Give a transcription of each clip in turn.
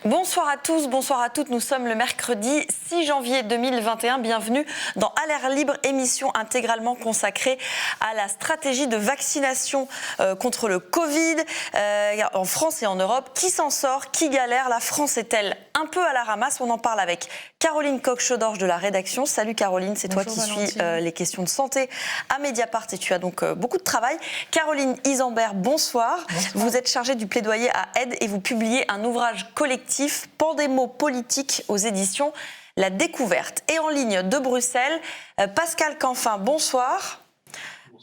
Bonsoir à tous, bonsoir à toutes. Nous sommes le mercredi 6 janvier 2021. Bienvenue dans À l'air libre, émission intégralement consacrée à la stratégie de vaccination contre le Covid en France et en Europe. Qui s'en sort? Qui galère? La France est-elle un peu à la ramasse? On en parle avec Caroline Coq-Chaudorge de la rédaction. Salut Caroline, c'est toi qui suis les questions de santé à Mediapart et tu as donc beaucoup de travail. Caroline Isambert, bonsoir. Vous êtes chargée du plaidoyer à Aide et vous publiez un ouvrage collectif Pandémopolitique aux éditions La Découverte. Et en ligne de Bruxelles, Pascal Canfin, bonsoir.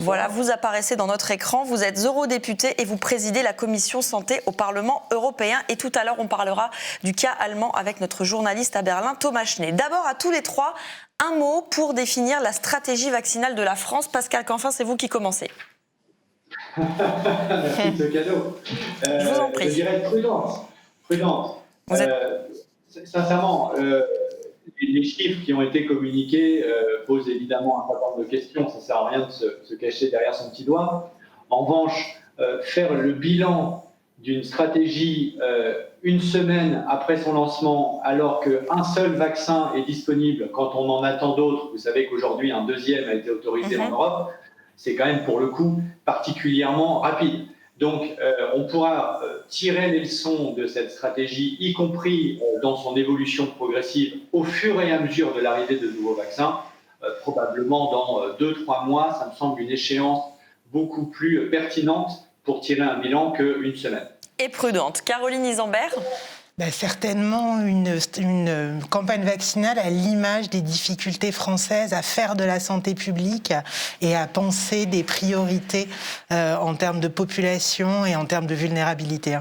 Voilà, vous apparaissez dans notre écran, vous êtes eurodéputé et vous présidez la commission santé au Parlement européen. Et tout à l'heure, on parlera du cas allemand avec notre journaliste à Berlin, Thomas Schnee. D'abord, à tous les trois, un mot pour définir la stratégie vaccinale de la France. Pascal Canfin, c'est vous qui commencez. Merci de ce cadeau. Je vous en prie. Je dirais prudence. Sincèrement, les chiffres qui ont été communiqués posent évidemment un certain nombre de questions. Ça ne sert à rien de se cacher derrière son petit doigt. En revanche, faire le bilan d'une stratégie une semaine après son lancement, alors qu'un seul vaccin est disponible quand on en attend d'autres, vous savez qu'aujourd'hui un deuxième a été autorisé en Europe, c'est quand même pour le coup particulièrement rapide. Donc, on pourra tirer les leçons de cette stratégie, y compris dans son évolution progressive, au fur et à mesure de l'arrivée de nouveaux vaccins. Probablement dans 2-3 mois, ça me semble une échéance beaucoup plus pertinente pour tirer un bilan qu'une semaine. Et prudente. Caroline Isambert. Certainement une campagne vaccinale à l'image des difficultés françaises à faire de la santé publique et à penser des priorités en termes de population et en termes de vulnérabilité.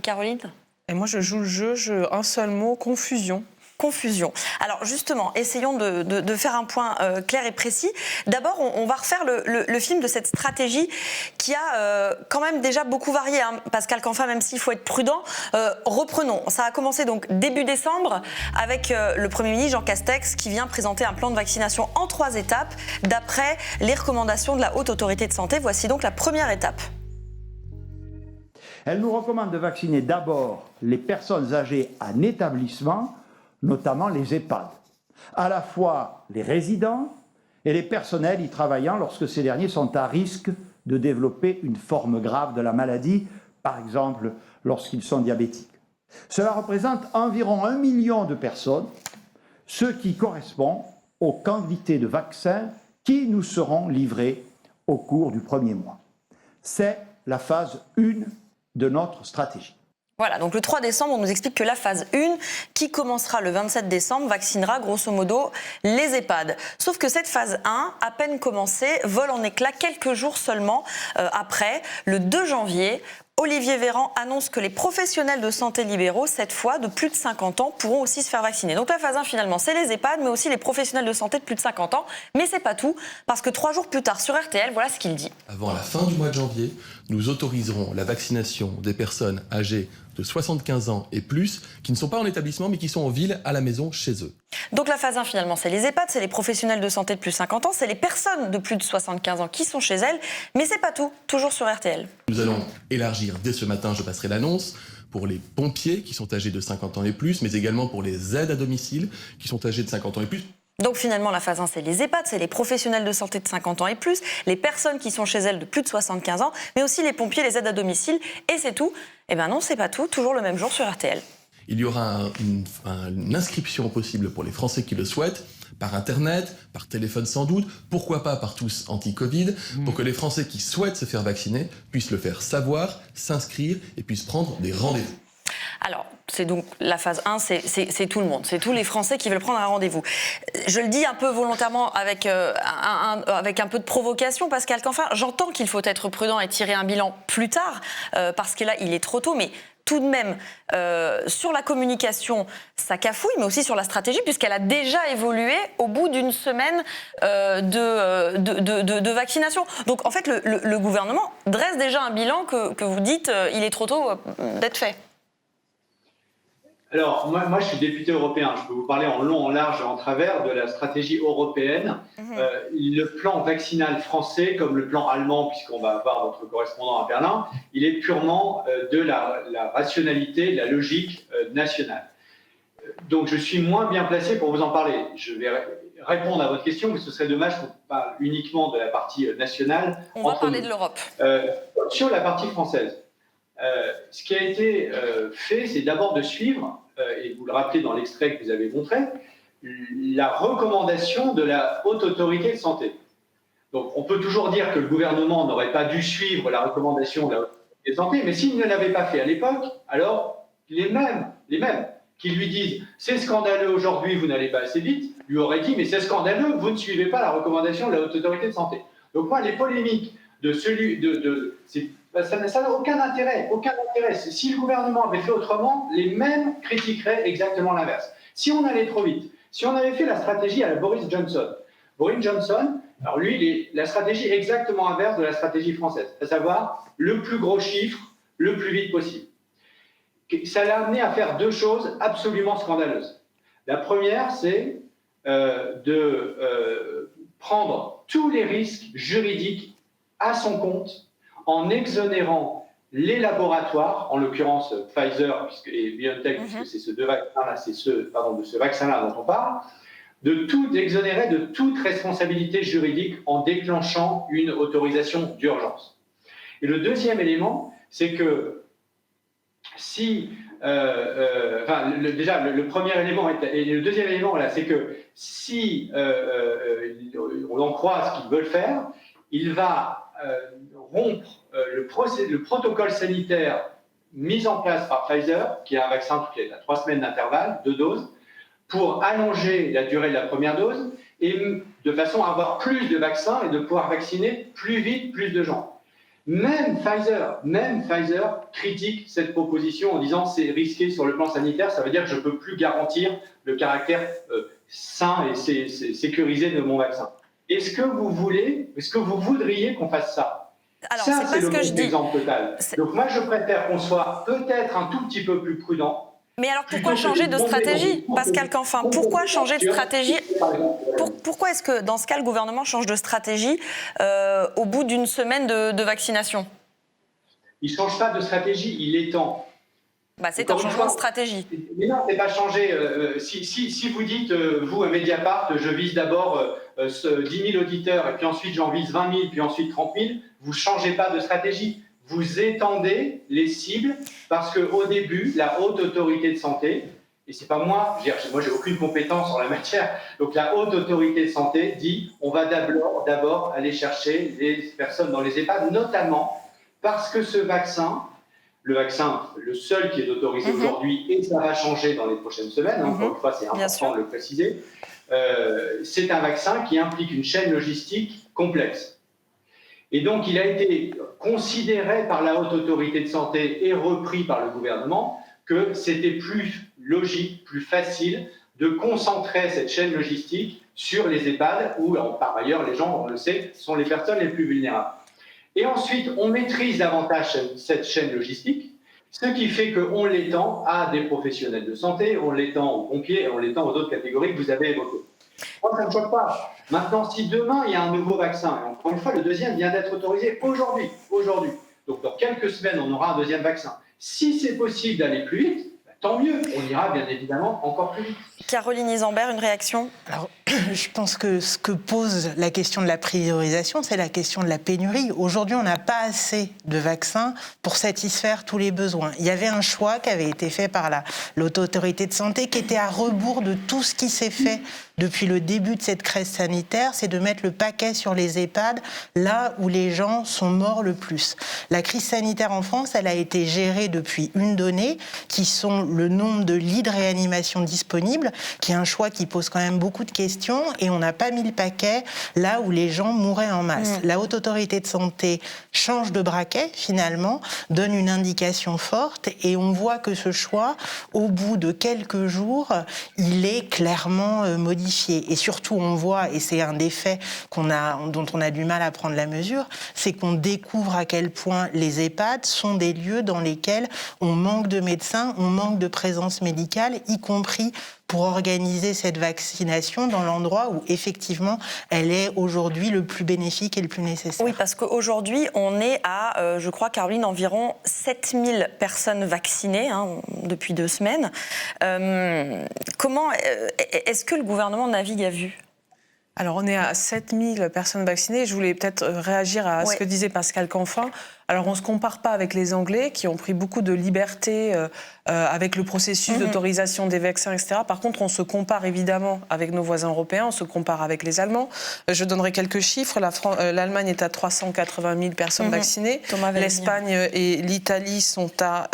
Caroline? Et moi, je joue le jeu, un seul mot, confusion. Confusion. Alors justement, essayons de faire un point clair et précis. D'abord, on va refaire le film de cette stratégie qui a quand même déjà beaucoup varié. Hein. Pascal Canfin, même s'il faut être prudent, reprenons. Ça a commencé donc début décembre avec le Premier ministre Jean Castex qui vient présenter un plan de vaccination en 3 étapes d'après les recommandations de la Haute Autorité de Santé. Voici donc la première étape. Elle nous recommande de vacciner d'abord les personnes âgées en établissement, notamment les EHPAD, à la fois les résidents et les personnels y travaillant lorsque ces derniers sont à risque de développer une forme grave de la maladie, par exemple lorsqu'ils sont diabétiques. Cela représente environ 1 million de personnes, ce qui correspond aux quantités de vaccins qui nous seront livrés au cours du premier mois. C'est la phase 1 de notre stratégie. Voilà, donc le 3 décembre, on nous explique que la phase 1, qui commencera le 27 décembre, vaccinera grosso modo les EHPAD. Sauf que cette phase 1, à peine commencée, vole en éclats quelques jours seulement après, le 2 janvier. Olivier Véran annonce que les professionnels de santé libéraux, cette fois de plus de 50 ans, pourront aussi se faire vacciner. Donc la phase 1, finalement, c'est les EHPAD, mais aussi les professionnels de santé de plus de 50 ans. Mais c'est pas tout, parce que 3 jours plus tard, sur RTL, voilà ce qu'il dit. Avant la fin du mois de janvier, nous autoriserons la vaccination des personnes âgées de 75 ans et plus, qui ne sont pas en établissement, mais qui sont en ville, à la maison, chez eux. Donc la phase 1, finalement, c'est les EHPAD, c'est les professionnels de santé de plus de 50 ans, c'est les personnes de plus de 75 ans qui sont chez elles, mais c'est pas tout, toujours sur RTL. Nous allons élargir, dès ce matin, je passerai l'annonce, pour les pompiers qui sont âgés de 50 ans et plus, mais également pour les aides à domicile qui sont âgés de 50 ans et plus. Donc finalement, la phase 1, c'est les EHPAD, c'est les professionnels de santé de 50 ans et plus, les personnes qui sont chez elles de plus de 75 ans, mais aussi les pompiers, les aides à domicile, et c'est tout. Eh bien non, c'est pas tout, toujours le même jour sur RTL. Il y aura une inscription possible pour les Français qui le souhaitent, par Internet, par téléphone sans doute, pourquoi pas par tous anti-Covid, pour que les Français qui souhaitent se faire vacciner puissent le faire savoir, s'inscrire et puissent prendre des rendez-vous. Alors, c'est donc la phase 1, c'est tout le monde, c'est tous les Français qui veulent prendre un rendez-vous. Je le dis un peu volontairement avec un peu de provocation, Pascal Canfin, j'entends qu'il faut être prudent et tirer un bilan plus tard, parce que là, il est trop tôt, mais tout de même, sur la communication, ça cafouille, mais aussi sur la stratégie, puisqu'elle a déjà évolué au bout d'une semaine de vaccination. Donc, en fait, le gouvernement dresse déjà un bilan que vous dites, il est trop tôt d'être fait. Alors, moi, je suis député européen. Je peux vous parler en long, en large et en travers de la stratégie européenne. Le plan vaccinal français, comme le plan allemand, puisqu'on va avoir notre correspondant à Berlin, il est purement de la rationalité, de la logique nationale. Donc, je suis moins bien placé pour vous en parler. Je vais répondre à votre question, mais ce serait dommage qu'on parle uniquement de la partie nationale. On va parler de l'Europe. Sur la partie française. Ce qui a été fait, c'est d'abord de suivre, et vous le rappelez dans l'extrait que vous avez montré, la recommandation de la Haute Autorité de Santé. Donc, on peut toujours dire que le gouvernement n'aurait pas dû suivre la recommandation de la Haute Autorité de Santé, mais s'il ne l'avait pas fait à l'époque, alors les mêmes qui lui disent « c'est scandaleux aujourd'hui, vous n'allez pas assez vite », lui auraient dit « mais c'est scandaleux, vous ne suivez pas la recommandation de la Haute Autorité de Santé ». Donc moi, les polémiques de celui ça n'a aucun intérêt. Si le gouvernement avait fait autrement, les mêmes critiqueraient exactement l'inverse. Si on allait trop vite, si on avait fait la stratégie à la Boris Johnson, alors lui, la stratégie exactement inverse de la stratégie française, à savoir le plus gros chiffre, le plus vite possible. Ça l'a amené à faire deux choses absolument scandaleuses. La première, c'est de prendre tous les risques juridiques à son compte en exonérant les laboratoires, en l'occurrence Pfizer et BioNTech, puisque c'est ce de ce vaccin-là dont on parle, d'exonérer de toute responsabilité juridique en déclenchant une autorisation d'urgence. Et le deuxième élément, c'est que si... le premier élément et le deuxième élément, c'est que si on en croit ce qu'ils veulent faire, il va rompre le protocole sanitaire mis en place par Pfizer, qui est un vaccin toutes les 3 semaines d'intervalle, 2 doses, pour allonger la durée de la première dose et de façon à avoir plus de vaccins et de pouvoir vacciner plus vite plus de gens. Même Pfizer critique cette proposition en disant c'est risqué sur le plan sanitaire, ça veut dire que je ne peux plus garantir le caractère sain et sécurisé de mon vaccin. Est-ce que vous voudriez qu'on fasse ça? Alors, ça, c'est le pas ce que je dis. exemple total. Donc moi, je préfère qu'on soit peut-être un tout petit peu plus prudent. Mais alors pourquoi changer de stratégie, Pascal Canfin? Pourquoi changer de stratégie? Pourquoi est-ce que dans ce cas, le gouvernement change de stratégie au bout d'une semaine de vaccination? Il ne change pas de stratégie, il est temps. C'est un changement de stratégie. Mais non, c'est pas changé. Si vous dites, vous, à Mediapart, je vise d'abord 10 000 auditeurs, et puis ensuite j'en vise 20 000, puis ensuite 30 000, vous ne changez pas de stratégie. Vous étendez les cibles, parce qu'au début, la Haute Autorité de Santé, et c'est pas moi j'ai aucune compétence en la matière, donc la Haute Autorité de Santé dit, on va d'abord aller chercher les personnes dans les EHPAD, notamment parce que ce vaccin, le seul qui est autorisé aujourd'hui, et ça va changer dans les prochaines semaines, encore une fois, c'est important de le préciser, c'est un vaccin qui implique une chaîne logistique complexe. Et donc, il a été considéré par la Haute Autorité de Santé et repris par le gouvernement que c'était plus logique, plus facile de concentrer cette chaîne logistique sur les EHPAD, où, par ailleurs, les gens, on le sait, sont les personnes les plus vulnérables. Et ensuite, on maîtrise davantage cette chaîne logistique, ce qui fait qu'on l'étend à des professionnels de santé, on l'étend aux pompiers, et on l'étend aux autres catégories que vous avez évoquées. Moi, ça ne me choque pas. Maintenant, si demain, il y a un nouveau vaccin, et encore une fois, le deuxième vient d'être autorisé aujourd'hui. Donc, dans quelques semaines, on aura un deuxième vaccin. Si c'est possible d'aller plus vite, tant mieux. On ira bien évidemment encore plus vite. Caroline Isambert, une réaction? Alors, je pense que ce que pose la question de la priorisation, c'est la question de la pénurie. Aujourd'hui, on n'a pas assez de vaccins pour satisfaire tous les besoins. Il y avait un choix qui avait été fait par l'Haute Autorité de Santé qui était à rebours de tout ce qui s'est fait depuis le début de cette crise sanitaire, c'est de mettre le paquet sur les EHPAD, là où les gens sont morts le plus. La crise sanitaire en France, elle a été gérée depuis une donnée, qui sont le nombre de lits de réanimation disponibles, qui est un choix qui pose quand même beaucoup de questions, et on n'a pas mis le paquet là où les gens mouraient en masse. La Haute Autorité de Santé change de braquet, finalement, donne une indication forte, et on voit que ce choix, au bout de quelques jours, il est clairement modifié. Et surtout, on voit, et c'est un des faits dont on a du mal à prendre la mesure, c'est qu'on découvre à quel point les EHPAD sont des lieux dans lesquels on manque de médecins, on manque manque de présence médicale, y compris pour organiser cette vaccination dans l'endroit où effectivement elle est aujourd'hui le plus bénéfique et le plus nécessaire. Oui, parce qu'aujourd'hui, on est à, je crois, Caroline, environ 7000 personnes vaccinées depuis 2 semaines. Comment est-ce que le gouvernement navigue à vue ? Alors, on est à 7000 personnes vaccinées. Je voulais peut-être réagir à ce que disait Pascal Canfin. Alors, on ne se compare pas avec les Anglais qui ont pris beaucoup de liberté avec le processus d'autorisation des vaccins, etc. Par contre, on se compare évidemment avec nos voisins européens, on se compare avec les Allemands. Je donnerai quelques chiffres. L'Allemagne est à 380 000 personnes vaccinées. L'Espagne et l'Italie sont à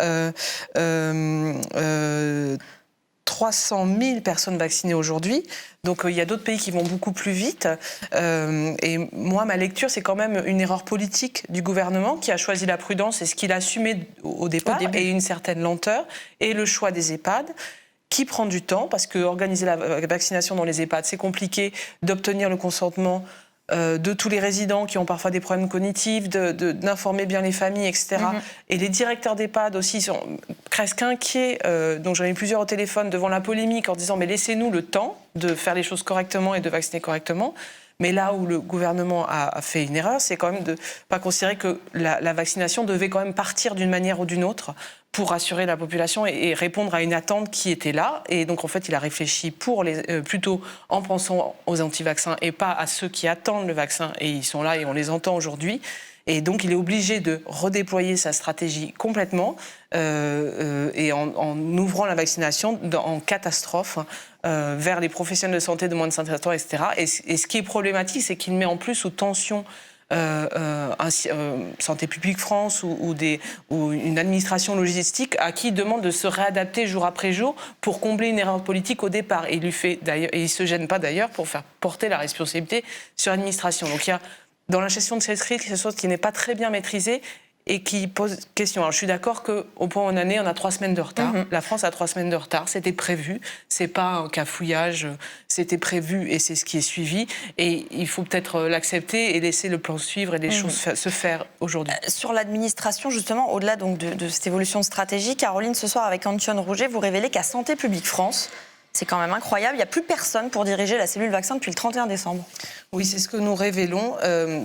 300 000 personnes vaccinées aujourd'hui. Donc il y a d'autres pays qui vont beaucoup plus vite. Et moi, ma lecture, c'est quand même une erreur politique du gouvernement qui a choisi la prudence et ce qu'il a assumé au départ, et une certaine lenteur, et le choix des EHPAD, qui prend du temps, parce que organiser la vaccination dans les EHPAD, c'est compliqué, d'obtenir le consentement de tous les résidents qui ont parfois des problèmes cognitifs, d'informer bien les familles, etc. Et les directeurs d'EHPAD aussi sont presque inquiets. Donc j'en ai eu plusieurs au téléphone devant la polémique en disant « mais laissez-nous le temps de faire les choses correctement et de vacciner correctement ». Mais là où le gouvernement a fait une erreur, c'est quand même de ne pas considérer que la vaccination devait quand même partir d'une manière ou d'une autre pour rassurer la population et répondre à une attente qui était là. Et donc, en fait, il a réfléchi plutôt en pensant aux anti-vaccins et pas à ceux qui attendent le vaccin. Et ils sont là et on les entend aujourd'hui. Et donc, il est obligé de redéployer sa stratégie complètement et en ouvrant la vaccination en catastrophe vers les professionnels de santé de moins de 50 ans, etc. Et ce qui est problématique, c'est qu'il met en plus sous tension Santé publique France ou une administration logistique à qui il demande de se réadapter jour après jour pour combler une erreur politique au départ. Et il se gêne pas d'ailleurs pour faire porter la responsabilité sur l'administration. Donc il y a dans la gestion de cette crise quelque chose qui n'est pas très bien maîtrisé et qui pose question. Alors je suis d'accord qu'au point où on en est, on a 3 semaines de retard. La France a 3 semaines de retard, c'était prévu. C'est pas un cafouillage, c'était prévu et c'est ce qui est suivi. Et il faut peut-être l'accepter et laisser le plan suivre et les choses se faire aujourd'hui. Sur l'administration, justement, au-delà donc de cette évolution de stratégie, Caroline, ce soir avec Antoine Rouget, vous révélez qu'à Santé publique France, c'est quand même incroyable, il n'y a plus personne pour diriger la cellule vaccin depuis le 31 décembre. Oui, c'est ce que nous révélons.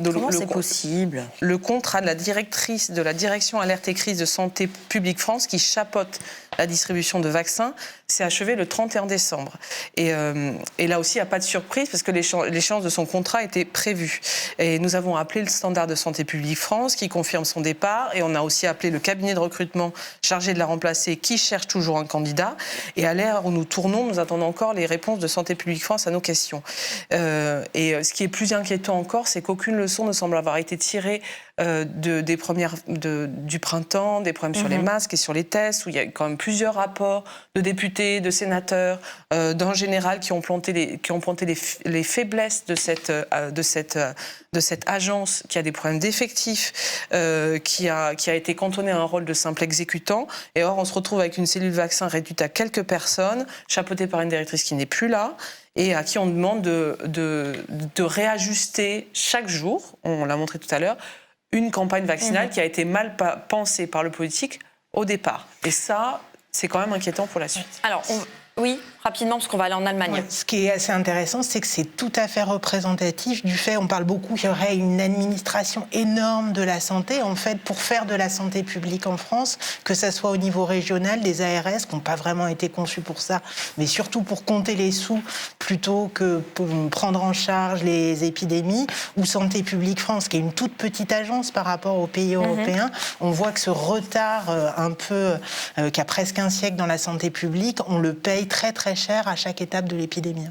Comment c'est possible ? Le contrat de la directrice de la direction alerte et crise de Santé publique France qui chapeaute la distribution de vaccins s'est achevé le 31 décembre. Et là aussi, il n'y a pas de surprise parce que l'échéance de son contrat était prévue. Et nous avons appelé le standard de Santé publique France qui confirme son départ et on a aussi appelé le cabinet de recrutement chargé de la remplacer qui cherche toujours un candidat. Et à l'heure où nous tournons, nous attendons encore les réponses de Santé publique France à nos questions. Et ce qui est plus inquiétant encore, c'est qu'aucune leçon ne semble avoir été tirée du printemps, des problèmes sur les masques et sur les tests, où il y a quand même plusieurs rapports de députés, de sénateurs, d'un général qui ont pointé les faiblesses de cette agence qui a des problèmes d'effectifs, qui a été cantonnée à un rôle de simple exécutant. Et or, on se retrouve avec une cellule vaccin réduite à quelques personnes, chapeautée par une directrice qui n'est plus là, et à qui on demande de réajuster chaque jour, on l'a montré tout à l'heure, une campagne vaccinale qui a été mal pensée par le politique au départ. Et ça, c'est quand même inquiétant pour la suite. Alors, oui, rapidement, parce qu'on va aller en Allemagne. Ouais, ce qui est assez intéressant, c'est que c'est tout à fait représentatif du fait, on parle beaucoup qu'il y aurait une administration énorme de la santé. En fait, pour faire de la santé publique en France, que ça soit au niveau régional, des ARS, qui n'ont pas vraiment été conçus pour ça, mais surtout pour compter les sous, plutôt que pour prendre en charge les épidémies, ou Santé publique France, qui est une toute petite agence par rapport aux pays européens, on voit que ce retard qui a presque un siècle dans la santé publique, on le paye très très cher à chaque étape de l'épidémie.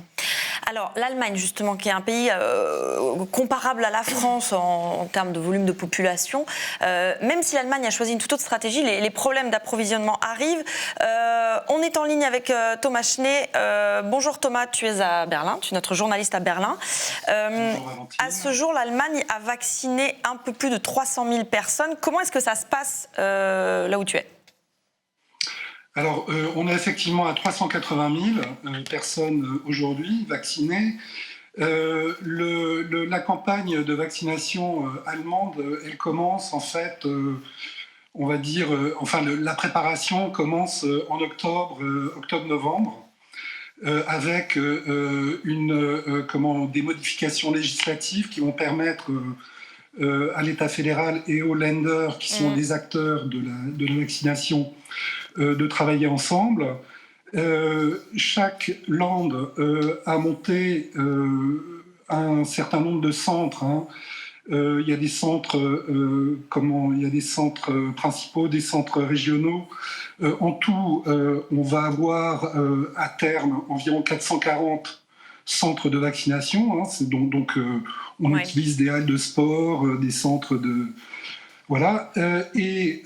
Alors l'Allemagne justement, qui est un pays comparable à la France en termes de volume de population, même si l'Allemagne a choisi une toute autre stratégie, les problèmes d'approvisionnement arrivent. On est en ligne avec Thomas Schnee. Bonjour Thomas, tu es à Berlin, tu es notre journaliste à Berlin. À ce jour, l'Allemagne a vacciné un peu plus de 300 000 personnes. Comment est-ce que ça se passe là où tu es ? Alors, on est effectivement à 380 000 personnes aujourd'hui vaccinées. La campagne de vaccination allemande, elle commence en fait on va dire, la préparation commence en octobre-novembre, avec des modifications législatives qui vont permettre à l'État fédéral et aux lenders, qui sont des acteurs de la vaccination, de travailler ensemble. Chaque land a monté un certain nombre de centres. Il y a des centres, il y a des centres principaux, des centres régionaux. En tout, on va avoir à terme environ 440 centres de vaccination. Donc on utilise des halles de sport, des centres de... Voilà. Et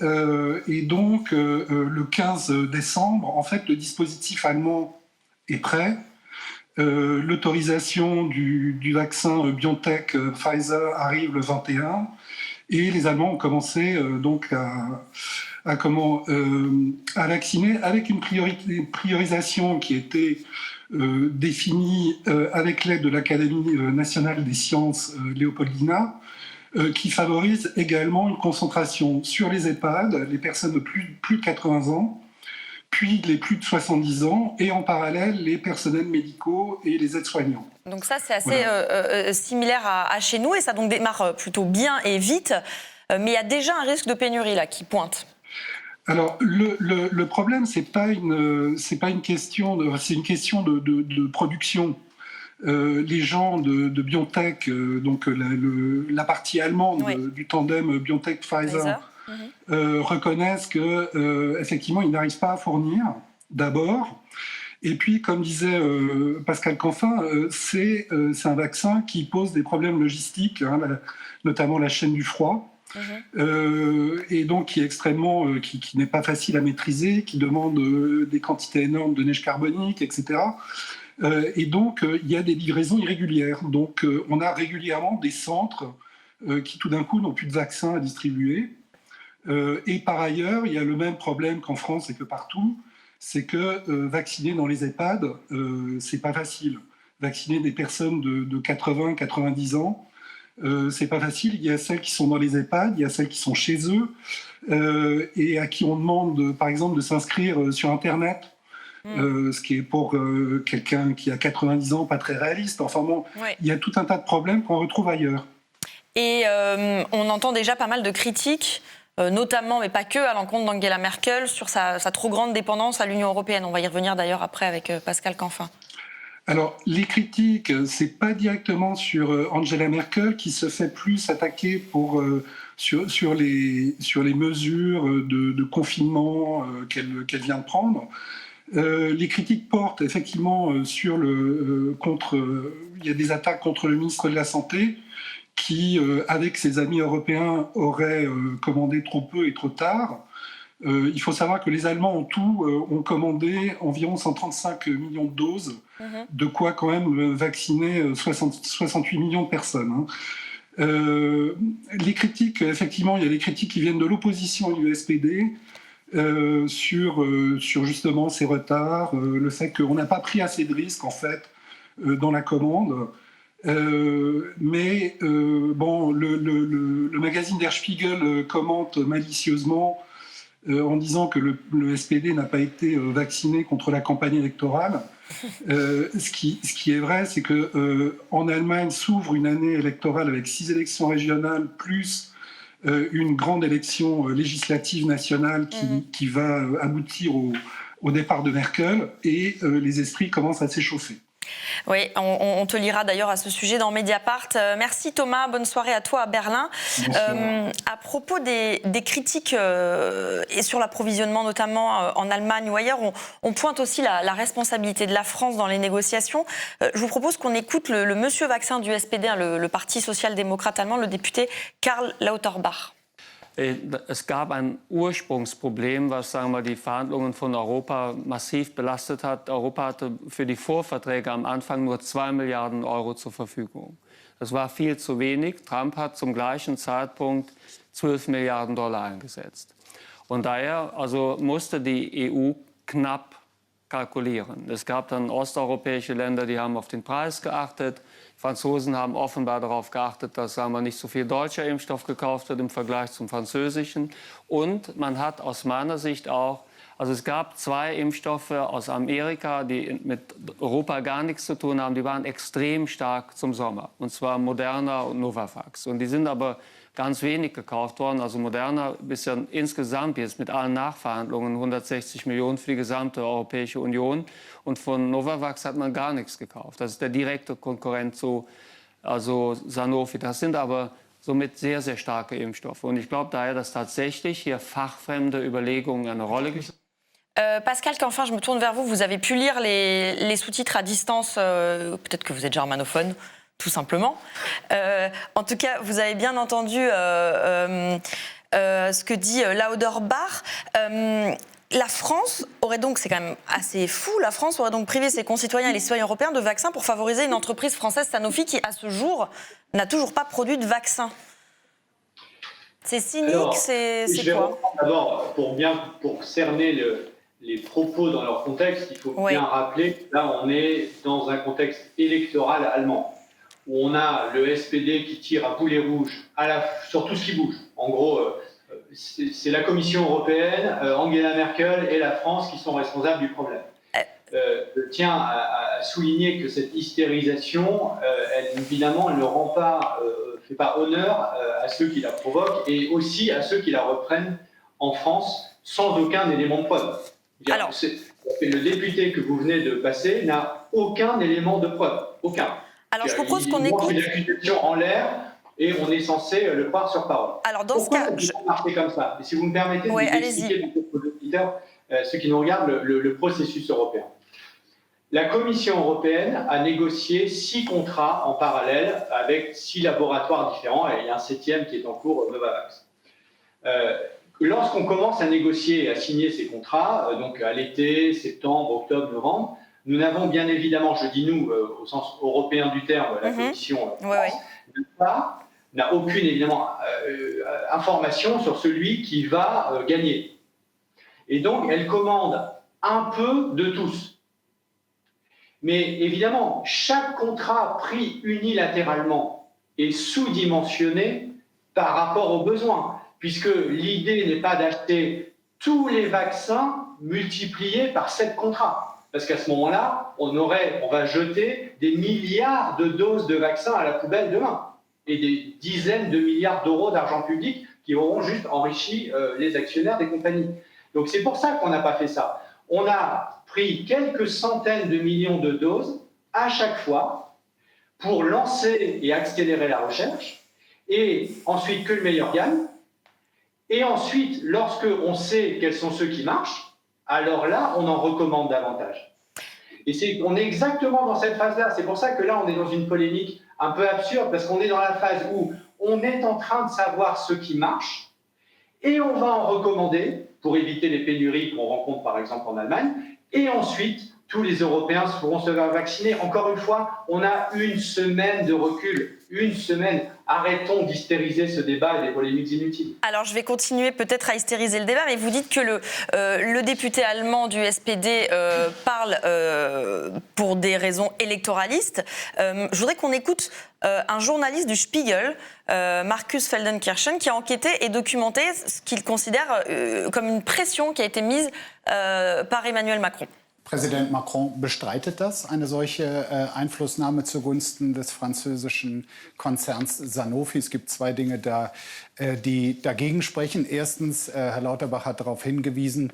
donc, le 15 décembre, en fait, le dispositif allemand est prêt. L'autorisation du vaccin BioNTech Pfizer arrive le 21 et les Allemands ont commencé donc à vacciner avec une priorisation qui était définie avec l'aide de l'Académie nationale des sciences Léopoldina, qui favorise également une concentration sur les EHPAD, les personnes de plus de 80 ans, puis les plus de 70 ans, et en parallèle, les personnels médicaux et les aides-soignants. Donc ça, c'est assez similaire à chez nous, et ça donc démarre plutôt bien et vite, mais il y a déjà un risque de pénurie là qui pointe. Alors, le problème, c'est une question de production. Les gens de BioNTech, donc la partie allemande du tandem BioNTech-Pfizer, reconnaissent qu'effectivement, ils n'arrivent pas à fournir, d'abord. Et puis, comme disait Pascal Canfin, c'est un vaccin qui pose des problèmes logistiques, notamment la chaîne du froid, et donc qui est extrêmement, qui n'est pas facile à maîtriser, qui demande des quantités énormes de neige carbonique, etc. Et donc, il y a des livraisons irrégulières. Donc, on a régulièrement des centres qui, tout d'un coup, n'ont plus de vaccins à distribuer. Et par ailleurs, il y a le même problème qu'en France et que partout, c'est que vacciner dans les EHPAD, c'est pas facile. Vacciner des personnes de 80, 90 ans, c'est pas facile. Il y a celles qui sont dans les EHPAD, il y a celles qui sont chez eux, et à qui on demande, par exemple, de s'inscrire sur Internet. Ce qui est pour quelqu'un qui a 90 ans pas très réaliste. Enfin bon, il y a tout un tas de problèmes qu'on retrouve ailleurs. Et on entend déjà pas mal de critiques, notamment, mais pas que, à l'encontre d'Angela Merkel sur sa trop grande dépendance à l'Union européenne. On va y revenir d'ailleurs après avec Pascal Canfin. Alors, les critiques, c'est pas directement sur Angela Merkel qui se fait plus attaquer sur les mesures de confinement qu'elle vient de prendre. Les critiques portent effectivement il y a des attaques contre le ministre de la Santé qui, avec ses amis européens, aurait commandé trop peu et trop tard. Il faut savoir que les Allemands en tout ont commandé environ 135 millions de doses, de quoi quand même vacciner 68 millions de personnes. Les critiques, effectivement, il y a des critiques qui viennent de l'opposition USPD, sur justement ces retards, le fait qu'on n'a pas pris assez de risques en fait dans la commande. Mais bon, le magazine Der Spiegel commente malicieusement en disant que le SPD n'a pas été vacciné contre la campagne électorale. Ce qui est vrai, c'est que en Allemagne s'ouvre une année électorale avec 6 élections régionales plus une grande élection législative nationale qui va aboutir au départ de Merkel, et les esprits commencent à s'échauffer. Oui, on te lira d'ailleurs à ce sujet dans Mediapart. Merci Thomas, bonne soirée à toi à Berlin. À propos des critiques et sur l'approvisionnement notamment en Allemagne ou ailleurs, on pointe aussi la responsabilité de la France dans les négociations. Je vous propose qu'on écoute le monsieur vaccin du SPD, le Parti social-démocrate allemand, le député Karl Lauterbach. Es gab ein Ursprungsproblem, was sagen wir, die Verhandlungen von Europa massiv belastet hat. Europa hatte für die Vorverträge am Anfang nur 2 Milliarden Euro zur Verfügung. Das war viel zu wenig. Trump hat zum gleichen Zeitpunkt 12 Milliarden Dollar eingesetzt. Und daher musste die EU knapp kalkulieren. Es gab dann osteuropäische Länder, die haben auf den Preis geachtet. Die Franzosen haben offenbar darauf geachtet, dass, sagen wir, nicht so viel deutscher Impfstoff gekauft wird im Vergleich zum französischen. Und man hat aus meiner Sicht auch, also es gab 2 Impfstoffe aus Amerika, die mit Europa gar nichts zu tun haben. Die waren extrem stark zum Sommer, und zwar Moderna und Novavax. Und die sind aber ganz wenig gekauft worden. Also Moderna ist ja insgesamt jetzt mit allen Nachverhandlungen 160 Millionen für die gesamte Europäische Union. Und von Novavax hat man gar nichts gekauft. Das ist der direkte Konkurrent zu Sanofi. Das sind aber somit sehr, sehr starke Impfstoffe. Und ich glaube daher, dass tatsächlich hier fachfremde Überlegungen eine Rolle gespielt. Pascal Canfin, je me tourne vers vous. Vous avez pu lire les sous-titres à distance. Peut-être que vous êtes germanophone, tout simplement. En tout cas, vous avez bien entendu ce que dit Lauterbach. La France aurait donc, c'est quand même assez fou, la France aurait donc privé ses concitoyens et les citoyens européens de vaccins pour favoriser une entreprise française, Sanofi, qui, à ce jour, n'a toujours pas produit de vaccin. C'est cynique, c'est quoi? D'abord, pour cerner les propos dans leur contexte, il faut bien rappeler que là, on est dans un contexte électoral allemand, où on a le SPD qui tire à boulet rouge sur tout ce qui bouge. En gros, c'est la Commission européenne, Angela Merkel et la France qui sont responsables du problème. Je tiens à souligner que cette hystérisation, elle, évidemment, elle ne rend pas, fait pas honneur à ceux qui la provoquent et aussi à ceux qui la reprennent en France sans aucun élément de preuve. Alors, le député que vous venez de passer n'a aucun élément de preuve, aucun. Alors je propose qu'on écoute une accusation en l'air et on est censé le croire sur parole. Alors dans Pourquoi ce cas, je marcher comme ça. Et si vous me permettez de vous expliquer aux auditeurs, ceux qui nous regardent, le processus européen. La Commission européenne a négocié 6 contrats en parallèle avec 6 laboratoires différents, et il y a un 7e qui est en cours, Novavax. Lorsqu'on commence à négocier et à signer ces contrats, donc à l'été, septembre, octobre, novembre, nous n'avons bien évidemment, je dis nous, au sens européen du terme, la Commission n'a aucune évidemment information sur celui qui va gagner. Et donc, elle commande un peu de tous. Mais évidemment, chaque contrat pris unilatéralement est sous-dimensionné par rapport aux besoins, puisque l'idée n'est pas d'acheter tous les vaccins multipliés par 7 contrats. Parce qu'à ce moment-là, on va jeter des milliards de doses de vaccins à la poubelle demain. Et des dizaines de milliards d'euros d'argent public qui auront juste enrichi les actionnaires des compagnies. Donc c'est pour ça qu'on n'a pas fait ça. On a pris quelques centaines de millions de doses à chaque fois pour lancer et accélérer la recherche, et ensuite que le meilleur gagne. Et ensuite, lorsque on sait quels sont ceux qui marchent, alors là, on en recommande davantage. Et on est exactement dans cette phase-là. C'est pour ça que là, on est dans une polémique un peu absurde, parce qu'on est dans la phase où on est en train de savoir ce qui marche, et on va en recommander pour éviter les pénuries qu'on rencontre par exemple en Allemagne, et ensuite, tous les Européens pourront se faire vacciner. Encore une fois, on a une semaine de recul, une semaine. Arrêtons d'hystériser ce débat et des polémiques inutiles. Alors, je vais continuer peut-être à hystériser le débat, mais vous dites que le député allemand du SPD parle pour des raisons électoralistes. Je voudrais qu'on écoute un journaliste du Spiegel, Markus Feldenkirchen, qui a enquêté et documenté ce qu'il considère comme une pression qui a été mise par Emmanuel Macron. Präsident Macron bestreitet das, eine solche Einflussnahme zugunsten des französischen Konzerns Sanofi. Es gibt 2 Dinge, die dagegen sprechen. Erstens, Herr Lauterbach hat darauf hingewiesen,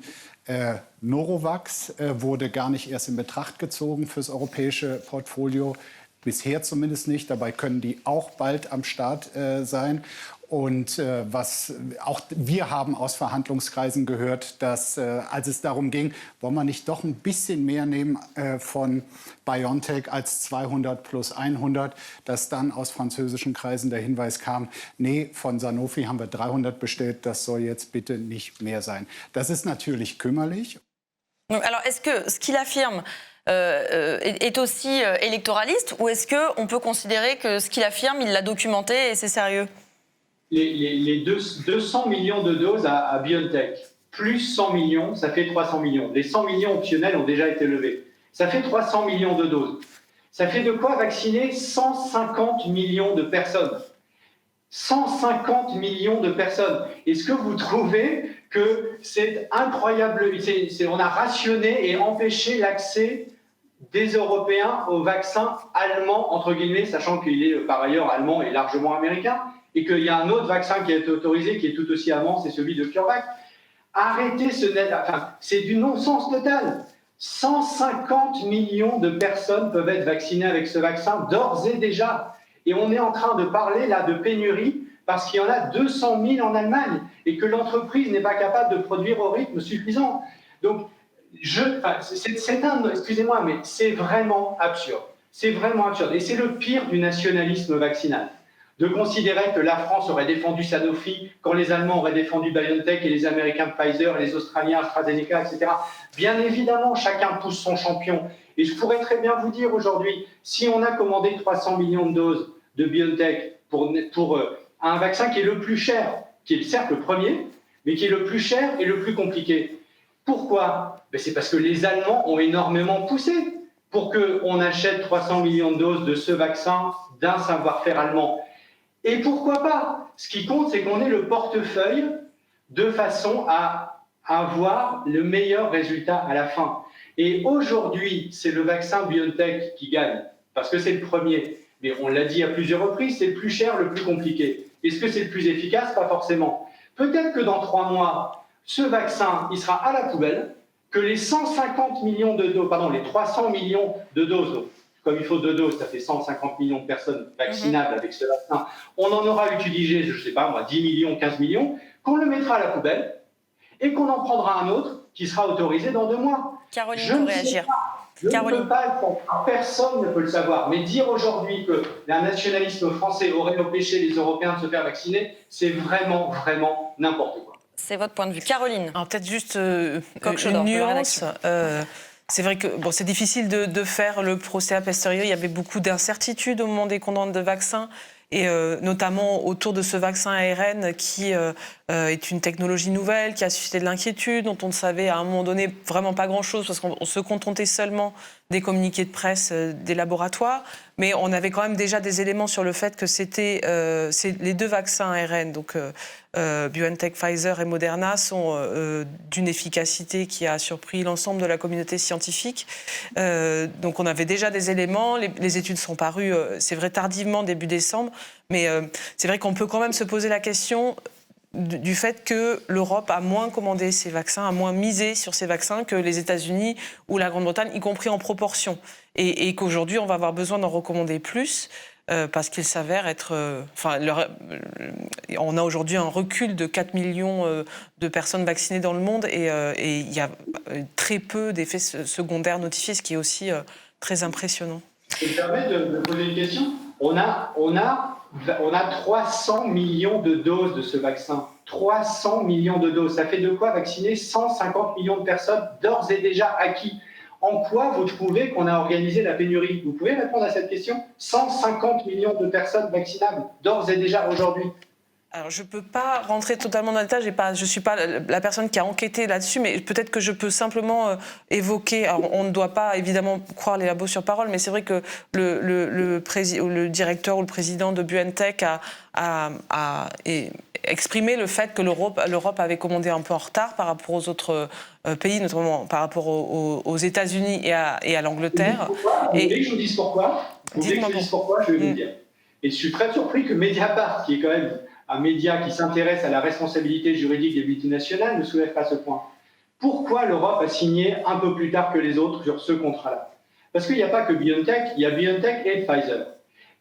Novavax wurde gar nicht erst in Betracht gezogen fürs europäische Portfolio. Bisher zumindest nicht. Dabei können die auch bald am Start sein. Und was auch wir haben aus Verhandlungskreisen gehört, dass als es darum ging, wollen wir nicht doch ein bisschen mehr nehmen von BioNTech als 200 plus 100, dass dann aus französischen Kreisen der Hinweis kam, nee, von Sanofi haben wir 300 bestellt, das soll jetzt bitte nicht mehr sein. Das ist natürlich kümmerlich. Alors, est-ce que ce qu'il affirme est aussi électoraliste, ou est-ce qu'on peut considérer que ce qu'il affirme, il l'a documenté et c'est sérieux? Les 200 millions de doses à BioNTech, plus 100 millions, ça fait 300 millions. Les 100 millions optionnels ont déjà été levés. Ça fait 300 millions de doses. Ça fait de quoi vacciner 150 millions de personnes. 150 millions de personnes. Est-ce que vous trouvez que c'est incroyable, on a rationné et empêché l'accès des Européens au vaccin allemand, entre guillemets, sachant qu'il est par ailleurs allemand et largement américain, et qu'il y a un autre vaccin qui a été autorisé, qui est tout aussi allemand, c'est celui de CureVac. Arrêtez c'est du non-sens total. 150 millions de personnes peuvent être vaccinées avec ce vaccin d'ores et déjà. Et on est en train de parler là de pénurie parce qu'il y en a 200 000 en Allemagne et que l'entreprise n'est pas capable de produire au rythme suffisant. Donc, excusez-moi, mais c'est vraiment absurde. C'est vraiment absurde. Et c'est le pire du nationalisme vaccinal. De considérer que la France aurait défendu Sanofi quand les Allemands auraient défendu BioNTech et les Américains Pfizer et les Australiens AstraZeneca, etc. Bien évidemment, chacun pousse son champion. Et je pourrais très bien vous dire aujourd'hui, si on a commandé 300 millions de doses de BioNTech pour un vaccin qui est le plus cher, qui est certes le premier, mais qui est le plus cher et le plus compliqué. Pourquoi ? C'est parce que les Allemands ont énormément poussé pour qu'on achète 300 millions de doses de ce vaccin d'un savoir-faire allemand. Et pourquoi pas ? Ce qui compte, c'est qu'on ait le portefeuille de façon à avoir le meilleur résultat à la fin. Et aujourd'hui, c'est le vaccin BioNTech qui gagne, parce que c'est le premier. Mais on l'a dit à plusieurs reprises, c'est le plus cher, le plus compliqué. Est-ce que c'est le plus efficace ? Pas forcément. Peut-être que dans 3 mois, ce vaccin, il sera à la poubelle, que les 150 millions de doses, pardon, les 300 millions de doses, comme il faut 2 doses, ça fait 150 millions de personnes vaccinables avec ce vaccin, on en aura utilisé, je ne sais pas moi, 10 millions, 15 millions, qu'on le mettra à la poubelle et qu'on en prendra un autre qui sera autorisé dans 2 mois. Caroline, je pour ne réagir. sais pas. Je ne peux pas le comprendre. Personne ne peut le savoir. Mais dire aujourd'hui que le nationalisme français aurait empêché les Européens de se faire vacciner, c'est vraiment, vraiment n'importe quoi. C'est votre point de vue. Caroline. Alors peut-être juste une nuance. C'est vrai que c'est difficile de faire le procès a posteriori. Il y avait beaucoup d'incertitudes au moment des commandes de vaccins, et notamment autour de ce vaccin ARN qui est une technologie nouvelle, qui a suscité de l'inquiétude, dont on ne savait à un moment donné vraiment pas grand-chose, parce qu'on se contentait seulement des communiqués de presse des laboratoires. Mais on avait quand même déjà des éléments sur le fait que c'était les 2 vaccins ARN, donc BioNTech, Pfizer et Moderna, sont d'une efficacité qui a surpris l'ensemble de la communauté scientifique. Donc on avait déjà des éléments, les études sont parues, c'est vrai, tardivement, début décembre, mais c'est vrai qu'on peut quand même se poser la question du fait que l'Europe a moins commandé ces vaccins, a moins misé sur ces vaccins que les États-Unis ou la Grande-Bretagne, y compris en proportion. Et qu'aujourd'hui, on va avoir besoin d'en recommander plus parce qu'il s'avère être... on a aujourd'hui un recul de 4 millions de personnes vaccinées dans le monde et il y a très peu d'effets secondaires notifiés, ce qui est aussi très impressionnant. Je me permets de poser une question. On a 300 millions de doses de ce vaccin. 300 millions de doses. Ça fait de quoi vacciner 150 millions de personnes d'ores et déjà acquis. En quoi vous trouvez qu'on a organisé la pénurie ? Vous pouvez répondre à cette question ? 150 millions de personnes vaccinables d'ores et déjà aujourd'hui. Alors, je ne peux pas rentrer totalement dans le détail, je ne suis pas la personne qui a enquêté là-dessus, mais peut-être que je peux simplement évoquer, alors on ne doit pas évidemment croire les labos sur parole, mais c'est vrai que le directeur ou le président de BioNTech a exprimé le fait que l'Europe avait commandé un peu en retard par rapport aux autres pays, notamment par rapport aux États-Unis et à l'Angleterre. Vous voulez que je vous dise pourquoi ? Je vais vous dire. Et je suis très surpris que Mediapart, qui est quand même un média qui s'intéresse à la responsabilité juridique des multinationales, ne soulève pas ce point. Pourquoi l'Europe a signé un peu plus tard que les autres sur ce contrat-là ? Parce qu'il n'y a pas que BioNTech, il y a BioNTech et Pfizer.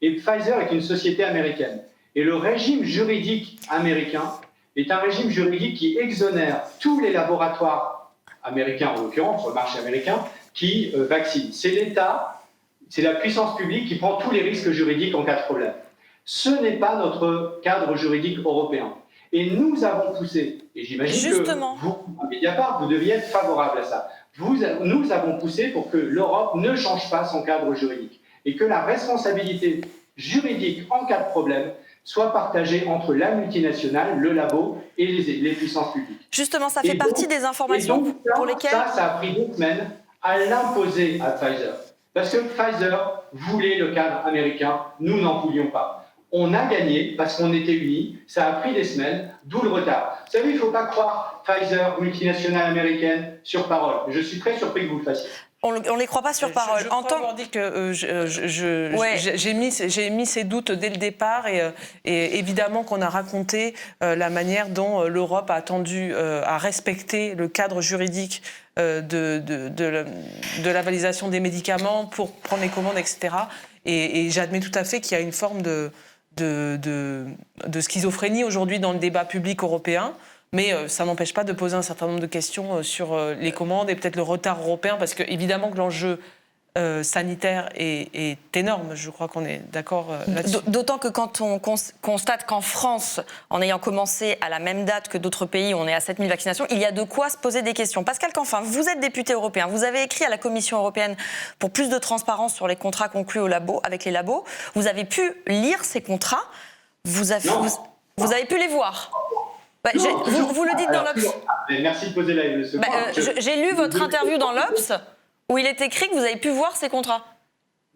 Et Pfizer est une société américaine. Et le régime juridique américain est un régime juridique qui exonère tous les laboratoires américains, en l'occurrence, sur le marché américain, qui vaccinent. C'est l'État, c'est la puissance publique qui prend tous les risques juridiques en cas de problème. Ce n'est pas notre cadre juridique européen. Et nous avons poussé, et j'imagine que vous, à Mediapart, vous deviez être favorable à ça. Nous avons poussé pour que l'Europe ne change pas son cadre juridique et que la responsabilité juridique en cas de problème, soit partagé entre la multinationale, le labo et les puissances publiques. Justement, ça fait partie des informations pour lesquelles... Ça a pris 2 semaines à l'imposer à Pfizer. Parce que Pfizer voulait le cadre américain, nous n'en pouvions pas. On a gagné parce qu'on était unis, ça a pris des semaines, d'où le retard. Vous savez, il ne faut pas croire Pfizer, multinationale américaine, sur parole. Je suis très surpris que vous le fassiez. On ne les croit pas sur parole. Je crois dit que j'ai mis ces doutes dès le départ et évidemment qu'on a raconté la manière dont l'Europe a attendu à respecter le cadre juridique de la validation des médicaments pour prendre les commandes, etc. Et j'admets tout à fait qu'il y a une forme de schizophrénie aujourd'hui dans le débat public européen. Mais ça n'empêche pas de poser un certain nombre de questions sur les commandes et peut-être le retard européen, parce que évidemment que l'enjeu sanitaire est énorme. Je crois qu'on est d'accord là-dessus. D'autant que quand on constate qu'en France, en ayant commencé à la même date que d'autres pays, on est à 7000 vaccinations, il y a de quoi se poser des questions. Pascal Canfin, vous êtes député européen, vous avez écrit à la Commission européenne pour plus de transparence sur les contrats conclus avec les labos. Vous avez pu lire ces contrats, vous avez pu les voir. Bah, vous le dites dans l'Obs. Merci de poser ce point. J'ai lu votre interview dans l'Obs où il est écrit que vous avez pu voir ces contrats.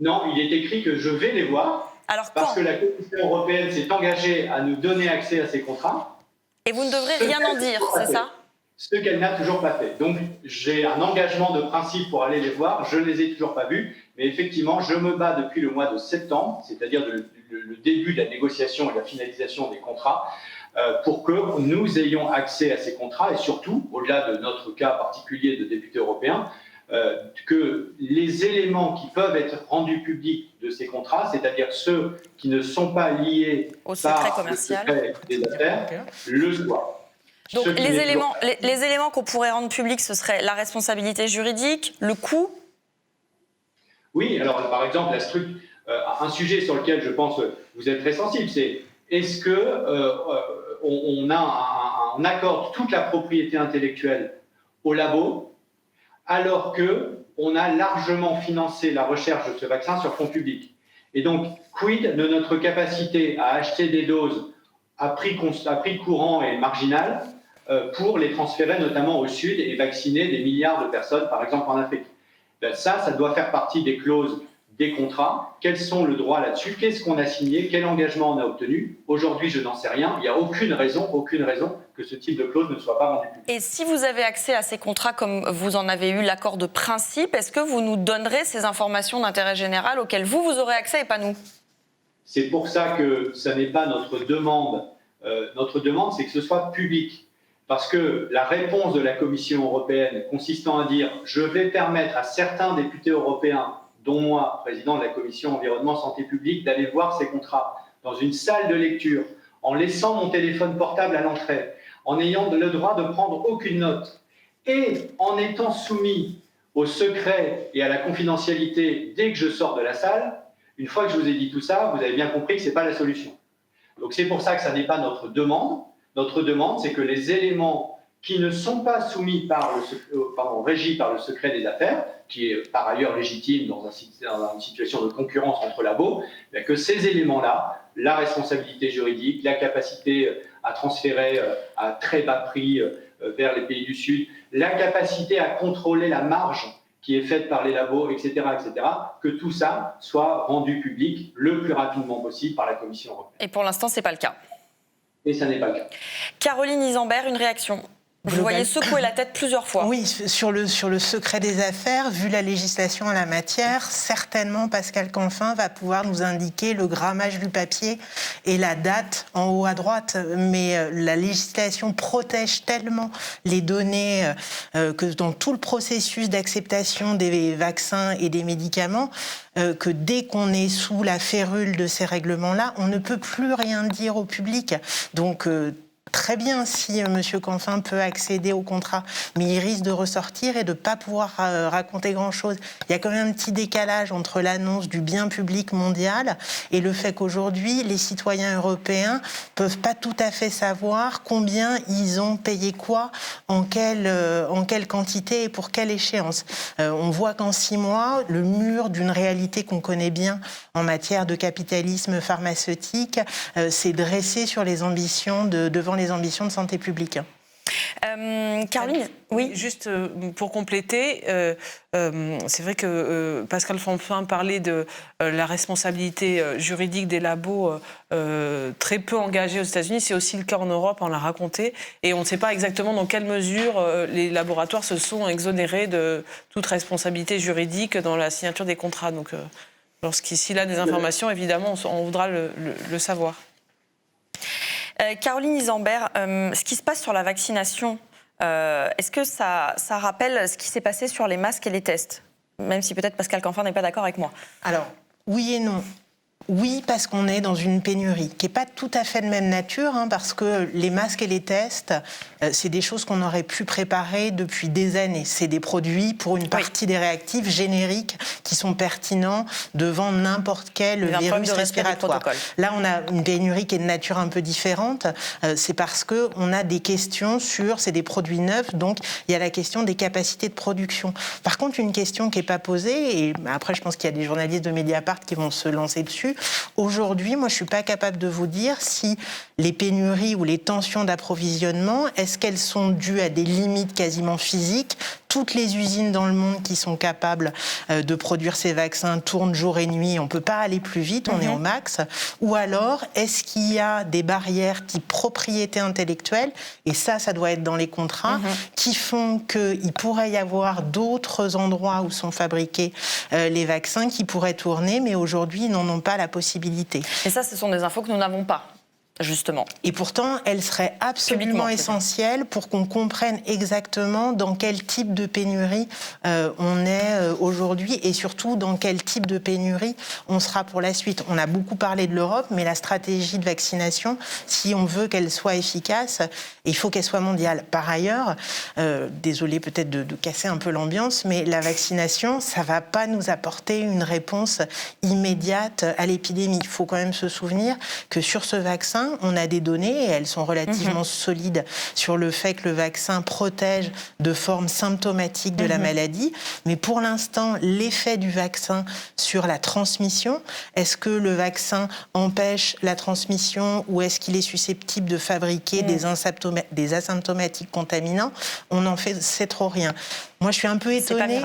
Non, il est écrit que je vais les voir. Alors parce que la Commission européenne s'est engagée à nous donner accès à ces contrats. Et vous ne devrez rien en dire, c'est ça ? Ce qu'elle n'a toujours pas fait. Donc j'ai un engagement de principe pour aller les voir. Je ne les ai toujours pas vus. Mais effectivement, je me bats depuis le mois de septembre, c'est-à-dire le début de la négociation et de la finalisation des contrats, pour que nous ayons accès à ces contrats et surtout, au-delà de notre cas particulier de député européen, que les éléments qui peuvent être rendus publics de ces contrats, c'est-à-dire ceux qui ne sont pas liés au secret commercial des affaires, le soient. Donc les éléments qu'on pourrait rendre publics, ce serait la responsabilité juridique, le coût. Oui, alors par exemple, un sujet sur lequel je pense que vous êtes très sensible, c'est est-ce que on accorde toute la propriété intellectuelle au labo, alors qu'on a largement financé la recherche de ce vaccin sur fonds publics. Et donc, quid de notre capacité à acheter des doses à prix courant et marginal pour les transférer notamment au Sud et vacciner des milliards de personnes, par exemple en Afrique. Ça doit faire partie des clauses des contrats. Quels sont le droit là-dessus? Qu'est-ce qu'on a signé? Quel engagement on a obtenu? Aujourd'hui, je n'en sais rien. Il n'y a aucune raison que ce type de clause ne soit pas rendu public. Et si vous avez accès à ces contrats comme vous en avez eu l'accord de principe, est-ce que vous nous donnerez ces informations d'intérêt général auxquelles vous aurez accès et pas nous? C'est pour ça que ça n'est pas notre demande. Notre demande, c'est que ce soit public. Parce que la réponse de la Commission européenne consistant à dire « je vais permettre à certains députés européens dont moi, président de la Commission Environnement Santé Publique, d'aller voir ces contrats dans une salle de lecture, en laissant mon téléphone portable à l'entrée, en ayant le droit de prendre aucune note, et en étant soumis au secret et à la confidentialité dès que je sors de la salle, une fois que je vous ai dit tout ça, vous avez bien compris que ce n'est pas la solution. Donc c'est pour ça que ça n'est pas notre demande. Notre demande, c'est que les éléments qui ne sont pas soumis régis par le secret des affaires, qui est par ailleurs légitime dans une situation de concurrence entre labos, que ces éléments-là, la responsabilité juridique, la capacité à transférer à très bas prix vers les pays du Sud, la capacité à contrôler la marge qui est faite par les labos, etc., que tout ça soit rendu public le plus rapidement possible par la Commission européenne. Et pour l'instant, ce n'est pas le cas. Et ça n'est pas le cas. Caroline Isambert, une réaction? Vous voyez secouer la tête plusieurs fois. Oui, sur le secret des affaires, vu la législation en la matière, certainement Pascal Canfin va pouvoir nous indiquer le grammage du papier et la date en haut à droite. Mais la législation protège tellement les données que dans tout le processus d'acceptation des vaccins et des médicaments, que dès qu'on est sous la férule de ces règlements-là, on ne peut plus rien dire au public. Donc très bien si M. Canfin peut accéder au contrat, mais il risque de ressortir et de ne pas pouvoir raconter grand-chose. Il y a quand même un petit décalage entre l'annonce du bien public mondial et le fait qu'aujourd'hui, les citoyens européens ne peuvent pas tout à fait savoir combien ils ont payé quoi, en quelle quantité et pour quelle échéance. On voit qu'en 6 mois, le mur d'une réalité qu'on connaît bien en matière de capitalisme pharmaceutique s'est dressé sur les ambitions devant les ambitions de santé publique. Caroline, oui. Juste pour compléter, c'est vrai que Pascal Canfin parlait de la responsabilité juridique des labos très peu engagés aux États-Unis. C'est aussi le cas en Europe, on l'a raconté. Et on ne sait pas exactement dans quelle mesure les laboratoires se sont exonérés de toute responsabilité juridique dans la signature des contrats. Donc, s'il a des informations, évidemment, on voudra le savoir. Caroline Isambert, ce qui se passe sur la vaccination, est-ce que ça rappelle ce qui s'est passé sur les masques et les tests? Même si peut-être Pascal Canfin n'est pas d'accord avec moi. Alors, oui et non. Oui, parce qu'on est dans une pénurie qui n'est pas tout à fait de même nature, parce que les masques et les tests, c'est des choses qu'on aurait pu préparer depuis des années. C'est des produits, pour une partie des réactifs génériques, qui sont pertinents devant n'importe quel virus respiratoire. Là, on a une pénurie qui est de nature un peu différente. C'est parce qu'on a des questions c'est des produits neufs, donc il y a la question des capacités de production. Par contre, une question qui n'est pas posée, et après je pense qu'il y a des journalistes de Mediapart qui vont se lancer dessus. Aujourd'hui, moi, je ne suis pas capable de vous dire si les pénuries ou les tensions d'approvisionnement, est-ce qu'elles sont dues à des limites quasiment physiques? Toutes les usines dans le monde qui sont capables de produire ces vaccins tournent jour et nuit. On ne peut pas aller plus vite, on est au max. Ou alors, est-ce qu'il y a des barrières type propriété intellectuelle? Et ça doit être dans les contrats, qui font qu'il pourrait y avoir d'autres endroits où sont fabriqués les vaccins qui pourraient tourner, mais aujourd'hui, ils n'en ont pas la possibilité. Et ça, ce sont des infos que nous n'avons pas. Justement. Et pourtant, elle serait absolument essentielle pour qu'on comprenne exactement dans quel type de pénurie on est aujourd'hui et surtout dans quel type de pénurie on sera pour la suite. On a beaucoup parlé de l'Europe, mais la stratégie de vaccination, si on veut qu'elle soit efficace, il faut qu'elle soit mondiale. Par ailleurs, désolé peut-être de casser un peu l'ambiance, mais la vaccination, ça ne va pas nous apporter une réponse immédiate à l'épidémie. Il faut quand même se souvenir que sur ce vaccin, on a des données, et elles sont relativement solides, sur le fait que le vaccin protège de formes symptomatiques de la maladie. Mais pour l'instant, l'effet du vaccin sur la transmission, est-ce que le vaccin empêche la transmission ou est-ce qu'il est susceptible de fabriquer des asymptomatiques contaminants? On n'en sait trop rien. Moi, je suis un peu étonnée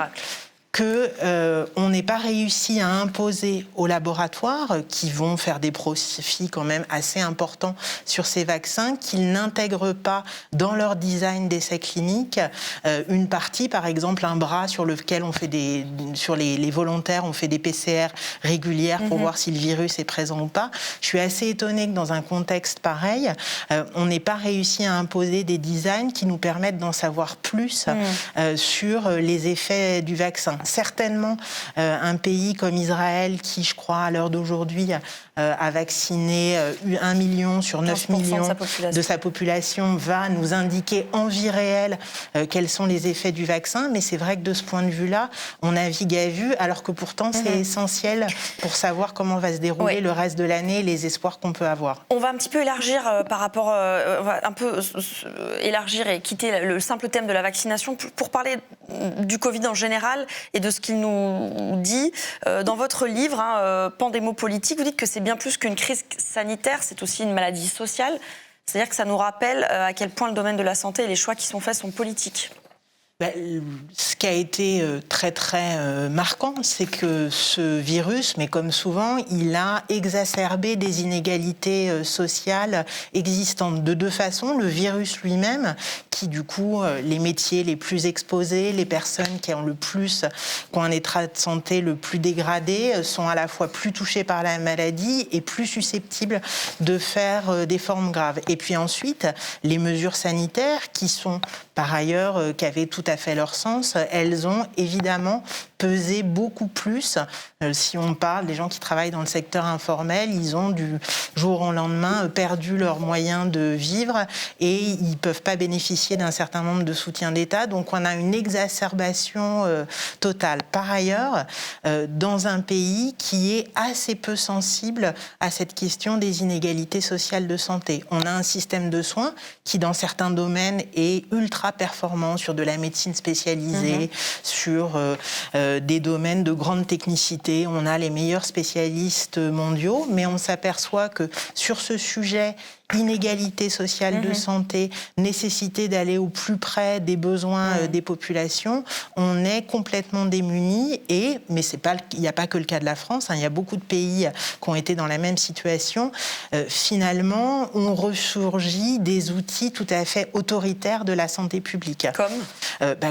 qu'on n'ait pas réussi à imposer aux laboratoires, qui vont faire des profits quand même assez importants sur ces vaccins, qu'ils n'intègrent pas dans leur design d'essais cliniques une partie, par exemple un bras sur lequel on fait sur les volontaires, on fait des PCR régulières pour voir si le virus est présent ou pas. Je suis assez étonnée que dans un contexte pareil, on n'ait pas réussi à imposer des designs qui nous permettent d'en savoir plus sur les effets du vaccin. Certainement, un pays comme Israël, qui, je crois, à l'heure d'aujourd'hui, a vacciné 1 million sur 9 millions de sa population, va nous indiquer en vie réelle quels sont les effets du vaccin. Mais c'est vrai que de ce point de vue-là, on navigue à vue, alors que pourtant, c'est essentiel pour savoir comment va se dérouler le reste de l'année, les espoirs qu'on peut avoir. On va un petit peu élargir par rapport, on va un peu élargir et quitter le simple thème de la vaccination pour parler du Covid en général et de ce qu'il nous dit. Dans votre livre, Pandémopolitique, vous dites que c'est bien plus qu'une crise sanitaire, c'est aussi une maladie sociale. C'est-à-dire que ça nous rappelle à quel point le domaine de la santé et les choix qui sont faits sont politiques. Ce qui a été très très marquant, c'est que ce virus, mais comme souvent, il a exacerbé des inégalités sociales existantes de deux façons. Le virus lui-même, qui du coup, les métiers les plus exposés, les personnes qui ont un état de santé le plus dégradé, sont à la fois plus touchées par la maladie et plus susceptibles de faire des formes graves. Et puis ensuite, les mesures sanitaires qui sont par ailleurs, qui avaient tout à fait leur sens, elles ont évidemment pesé beaucoup plus. Si on parle des gens qui travaillent dans le secteur informel, ils ont du jour au lendemain perdu leurs moyens de vivre et ils ne peuvent pas bénéficier d'un certain nombre de soutiens d'État. Donc on a une exacerbation totale. Par ailleurs, dans un pays qui est assez peu sensible à cette question des inégalités sociales de santé. On a un système de soins qui, dans certains domaines, est ultra performant sur de la médecine spécialisée, sur des domaines de grande technicité. On a les meilleurs spécialistes mondiaux, mais on s'aperçoit que sur ce sujet, inégalité sociale de santé, nécessité d'aller au plus près des besoins des populations, on est complètement démunis. Mais il n'y a pas que le cas de la France, il y a beaucoup de pays qui ont été dans la même situation. Finalement, on ressurgit des outils tout à fait autoritaires de la santé publique.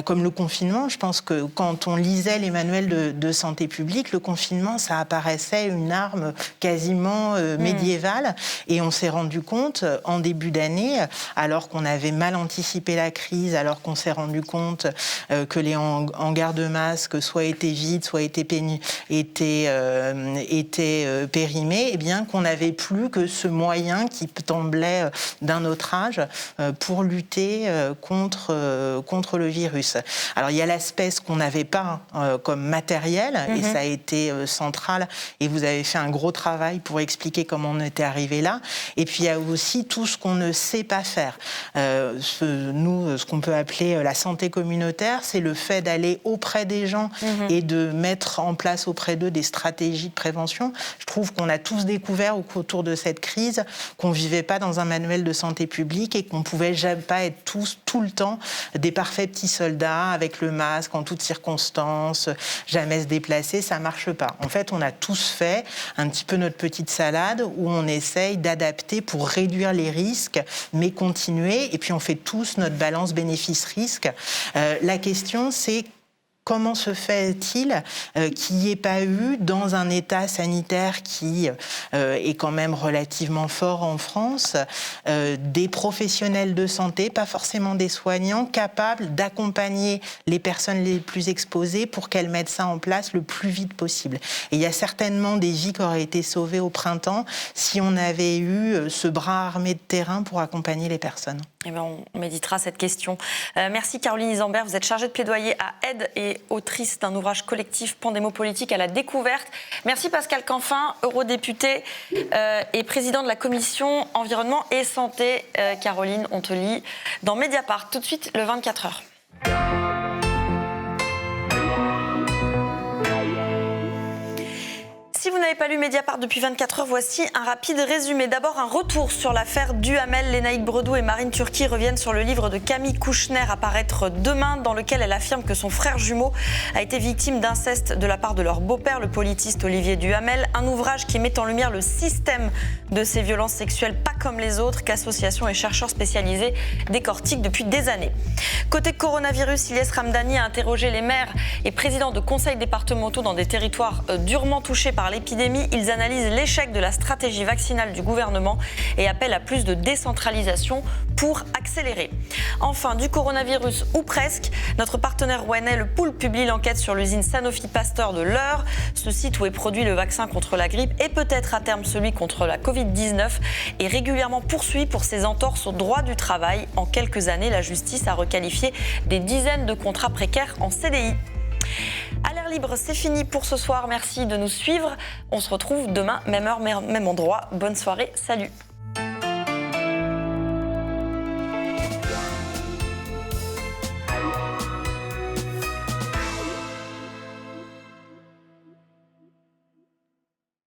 Comme le confinement. Je pense que quand on lisait les manuels de santé publique, le confinement, ça apparaissait une arme quasiment médiévale. Et on s'est rendu compte en début d'année, alors qu'on avait mal anticipé la crise, alors qu'on s'est rendu compte que les hangars de masques soit étaient vides, soit étaient périmés, eh bien qu'on n'avait plus que ce moyen qui semblait d'un autre âge pour lutter contre le virus. Alors il y a l'aspect qu'on n'avait pas comme matériel, et ça a été central, et vous avez fait un gros travail pour expliquer comment on était arrivé là. Et puis il y a aussi tout ce qu'on ne sait pas faire. Ce qu'on peut appeler la santé communautaire, c'est le fait d'aller auprès des gens et de mettre en place auprès d'eux des stratégies de prévention. Je trouve qu'on a tous découvert autour de cette crise qu'on ne vivait pas dans un manuel de santé publique et qu'on ne pouvait jamais pas être tous, tout le temps, des parfaits petits soldats avec le masque en toutes circonstances, jamais se déplacer, ça ne marche pas. En fait, on a tous fait un petit peu notre petite salade où on essaye d'adapter pour réduire les risques, mais continuer. Et puis, on fait tous notre balance bénéfice-risque. La question, c'est comment se fait-il qu'il n'y ait pas eu, dans un état sanitaire qui est quand même relativement fort en France, des professionnels de santé, pas forcément des soignants, capables d'accompagner les personnes les plus exposées pour qu'elles mettent ça en place le plus vite possible. Et il y a certainement des vies qui auraient été sauvées au printemps si on avait eu ce bras armé de terrain pour accompagner les personnes. Eh bien, on méditera cette question. Merci Caroline Isambert, vous êtes chargée de plaidoyer à Aide et autrice d'un ouvrage collectif Pandémopolitique à la découverte. Merci Pascal Canfin, eurodéputé et président de la commission environnement et santé. Caroline, on te lit dans Mediapart. Tout de suite, le 24 heures. Si vous n'avez pas lu Mediapart depuis 24 heures, voici un rapide résumé. D'abord, un retour sur l'affaire Duhamel. Lénaïque Bredou et Marine Turki reviennent sur le livre de Camille Kouchner à paraître demain, dans lequel elle affirme que son frère jumeau a été victime d'inceste de la part de leur beau-père, le politiste Olivier Duhamel. Un ouvrage qui met en lumière le système de ces violences sexuelles, pas comme les autres, qu'associations et chercheurs spécialisés décortiquent depuis des années. Côté coronavirus, Ilyes Ramdani a interrogé les maires et présidents de conseils départementaux dans des territoires durement touchés par l'épidémie. Ils analysent l'échec de la stratégie vaccinale du gouvernement et appellent à plus de décentralisation pour accélérer. Enfin, du coronavirus ou presque, notre partenaire rouennais, le Pool, publie l'enquête sur l'usine Sanofi Pasteur de l'Eure, ce site où est produit le vaccin contre la grippe et peut-être à terme celui contre la Covid-19, est régulièrement poursuivi pour ses entorses au droit du travail. En quelques années, la justice a requalifié des dizaines de contrats précaires en CDI. À l'air libre, c'est fini pour ce soir. Merci de nous suivre. On se retrouve demain, même heure, même endroit. Bonne soirée. Salut.